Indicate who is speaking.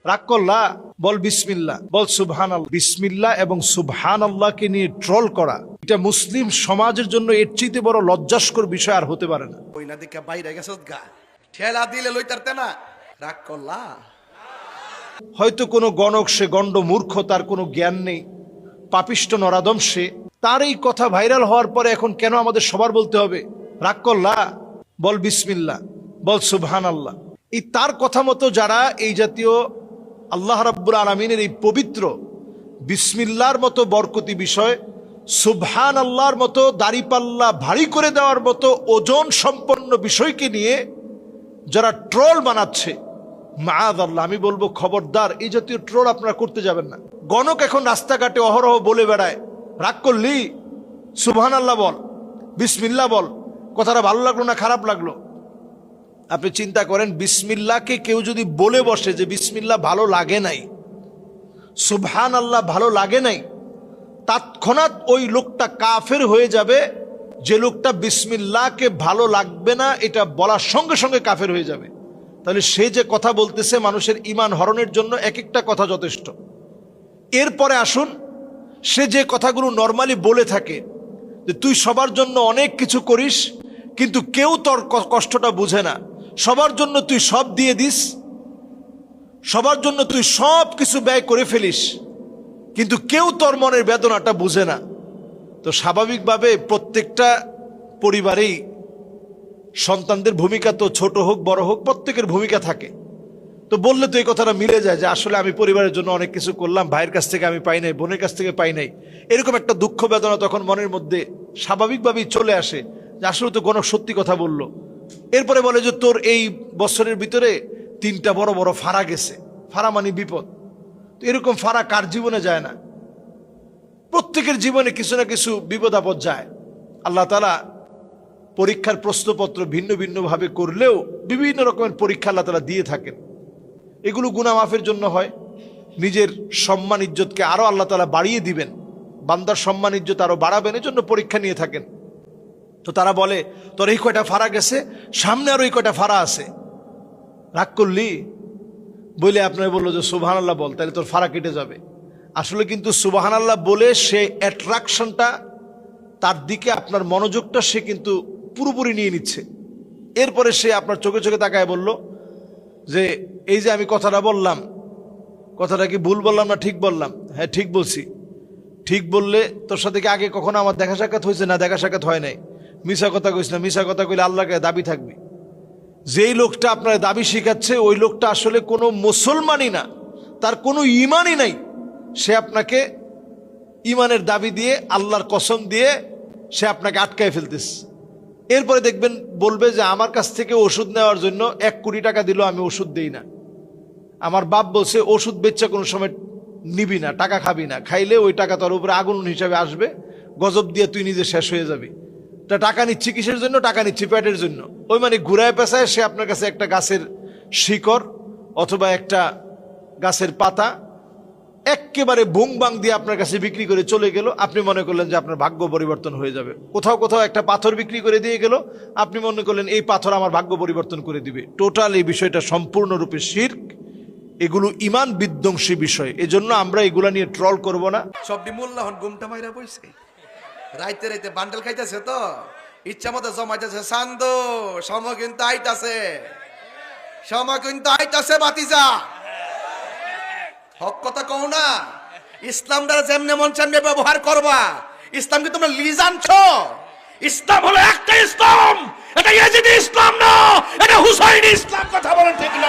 Speaker 1: রাগ করলা, বল বিসমিল্লাহ, বল সুবহানাল্লাহ। বিসমিল্লাহ এবং সুবহানাল্লাহকে নিয়ে ট্রল করা, এটা মুসলিম সমাজের জন্য এর চেয়ে বড় লজ্জাস্কর বিষয় আর হতে পারে না।
Speaker 2: ওই না দিকে বাইরে গেছে গা ঠেলা দিলে লইতারতে না, রাগ করলা।
Speaker 1: হয়তো কোনো গণক, সে গণ্ড মূর্খ, তার কোনো জ্ঞান নেই, পাপিষ্ট নরাদম সে। তার এই কথা ভাইরাল হওয়ার পরে এখন কেন আমাদের সবার বলতে হবে রাগ করলা, বল বিসমিল্লাহ, বল সুবহানাল্লাহ? এই তার কথা মতো যারা এই জাতীয় আল্লাহ রাব্বুল আলামিনের এই পবিত্র বিসমিল্লাহর মতো বরকতি বিষয়, সুবহানাল্লাহর মতো দাড়িপাল্লা ভারী করে দেওয়ার মতো ওজন সম্পন্ন বিষয়কে নিয়ে যারা ট্রোল বানাচ্ছে, মাআযাল্লাহ, আমি বলবো খবরদার, এই জাতীয় ট্রোল আপনারা করতে যাবেন না। গণক এখন রাস্তাঘাটে অহরহ বলে বেড়ায়, রাগ করলি সুবহানাল্লাহ বল, বিসমিল্লাহ বল। কথাটা ভালো লাগলো না খারাপ লাগলো? আপনি চিন্তা করেন, বিসমিল্লাহকে কেউ যদি বলে বসে যে বিসমিল্লাহ ভালো লাগে নাই, সুবহানাল্লাহ ভালো লাগে নাই, তৎক্ষণাৎ ওই লোকটা কাফের হয়ে যাবে। যে লোকটা বিসমিল্লাহকে ভালো লাগবে না এটা বলার সঙ্গে সঙ্গে কাফের হয়ে যাবে। তাহলে সে যে কথা বলতেছে মানুষের ঈমান হরণের জন্য এক একটা কথা যথেষ্ট। এরপরে আসুন, সে যে কথাগুলো নর্মালি বলে থাকে যে তুই সবার জন্য অনেক কিছু করিস কিন্তু কেউ তোর কষ্টটা বুঝে না, সবার জন্য তুই সব দিয়ে দিস, সবার জন্য তুই সব কিছু ব্যয় করে ফেলিস, কিন্তু কেউ তোর মনের বেদনাটা বুঝে না। তো স্বাভাবিকভাবে প্রত্যেকটা পরিবারেই সন্তানদের ভূমিকা, তো ছোট হোক বড় হোক, প্রত্যেকের ভূমিকা থাকে। তো বললে তো এই কথাটা মিলে যায় যে আসলে আমি পরিবারের জন্য অনেক কিছু করলাম, ভাইয়ের কাছ থেকে আমি পাই নাই, বোনের কাছ থেকে পাই নাই, এরকম একটা দুঃখ বেদনা তখন মনের মধ্যে স্বাভাবিকভাবেই চলে আসে যে আসলে তো কোনো সত্যি কথা বললো। এরপরে বলে যে তোর এই বছরের ভিতরে 3টা বড় বড় ফাড়া গেছে। ফাড়া মানে বিপদ। তো এরকম ফাড়া কার জীবনে যায় না? প্রত্যেকের জীবনে কিছু না কিছু বিপদ আপদ যায়। আল্লাহ তাআলা পরীক্ষার প্রশ্নপত্র ভিন্ন ভিন্নভাবে করলেও বিভিন্ন রকমের পরীক্ষা আল্লাহ তাআলা দিয়ে থাকেন। এগুলো গুনাহ মাফের জন্য হয়, নিজের সম্মান ইজ্জতকে আরো আল্লাহ তাআলা বাড়িয়ে দিবেন, বান্দার সম্মান ইজ্জত আরো বাড়াবেন, এই জন্য পরীক্ষা নিয়ে থাকেন। তো তারা বলে তোর এই কয়টা ফাড়া গেছে, সামনে আরো এই কয়টা ফাড়া আছে, রাগ করলি বলে আপনার বললো যে সুবহানাল্লাহ বল, তাহলে তোর ফাড়া কেটে যাবে। আসলে কিন্তু সুবহানাল্লাহ বলে সে অ্যাট্রাকশনটা, তার দিকে আপনার মনোযোগটা সে কিন্তু পুরোপুরি নিয়ে নিচ্ছে। এরপরে সে আপনার চোখে চোখে তাকায় বলল যে এই যে আমি কথাটা বললাম, কথাটা কি ভুল বললাম না ঠিক বললাম? হ্যাঁ ঠিক বলছি। ঠিক বললে তোর সাথে কি আগে কখনো আমার দেখা সাক্ষাৎ হয়েছে? না, দেখা সাক্ষাৎ হয় নাই। মিশা কথা কইস না, মিশা কথা কইলে আল্লাহকে দাবি থাকবে। যেই লোকটা আপনার দাবি শিখাচ্ছে ওই লোকটা আসলে কোনো মুসলমানই না, তার কোনো ইমানই নাই। সে আপনাকে ইমানের দাবি দিয়ে, আল্লাহর কসম দিয়ে সে আপনাকে আটকায় ফেলতেছে। এরপরে দেখবেন বলবে যে আমার কাছ থেকে ওষুধ নেওয়ার জন্য 1 কোটি টাকা দিল, আমি ওষুধ দেই না। আমার বাপ বলছে ওষুধ বেচা কোনো সময় নিবি না, টাকা খাবি না, খাইলে ওই টাকা তোর উপরে আগুন হিসাবে আসবে, গজব দিয়ে তুই নিজে শেষ হয়ে যাবি। তা টাকা নিচ্ছি কিসের জন্য? টাকা নিচ্ছি পেটের জন্য। ওই মানে ঘুরায় পেঁচায় সে আপনার কাছে একটা গাছের শিকড় অথবা একটা গাছের পাতা একেবারে বুং বাং দিয়ে আপনার কাছে বিক্রি করে চলে গেল। আপনি মনে করলেন যে আপনার ভাগ্য পরিবর্তন হয়ে যাবে। কোথাও কোথাও একটা পাথর বিক্রি করে দিয়ে গেল, আপনি মনে করলেন এই পাথর আমার ভাগ্য পরিবর্তন করে দিবে। টোটাল এই বিষয়টা সম্পূর্ণরূপে শিরক। এগুলো ইমান বিধ্বংসী বিষয়। এজন্য আমরা এগুলা নিয়ে ট্রল করব না।
Speaker 2: সবটি মোল্লা হন ঘুমটা মাইরা বইছে, রাইতে রাইতে বান্ডেল খাইতেছে, তো ইচ্ছা মতো জমাইতেছে। চান্দ সময় কিন্তু আইতাছে, সময় কিন্তু আইতাছে বাতিজা, হক কথা কও না। ইসলাম দ্বারা যেমনে মন চামনে ব্যবহার করবা। ইসলাম কি তোমরা লিজ আনছো? ইসলাম হলো একটা ইসলাম, এটা ইয়াজিদি ইসলাম না, এটা হুসাইনি ইসলাম। কথা বলেন ঠিক না?